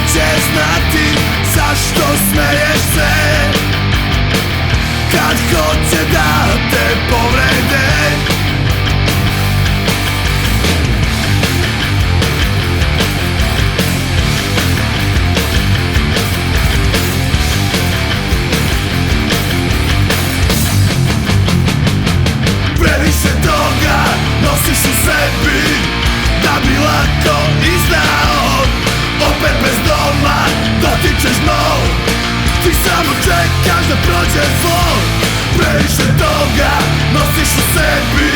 neće znati zašto smeješ se, kad hoće da te povrede. Previše toga nosiš u sebi da bi lako izdao. Opet bez doma dotičeš dno, ti samo čekaš da prođe zlo. Previše toga nosiš u sebi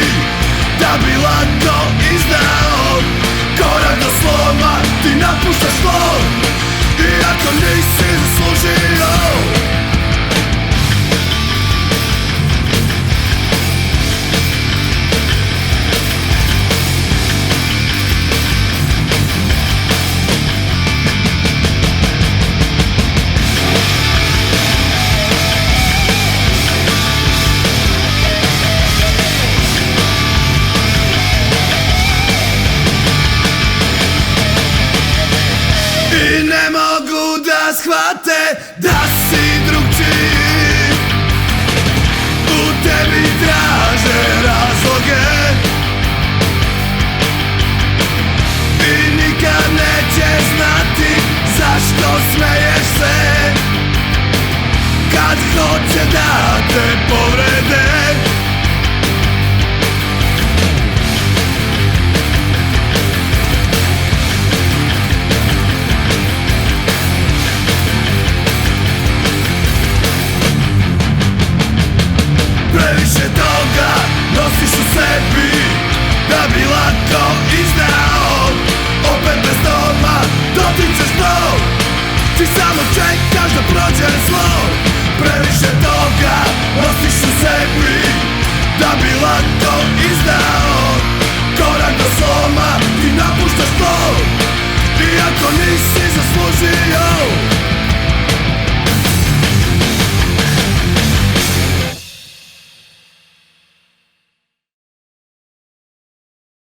da bi lako izdao. Korak do sloma ti napuštaš tlo, iako nisi zaslužio. I ne mogu da shvate da si drugčiji, u tebi traže razloge i nikad neće znati zašto smeješ se, kad hoće da te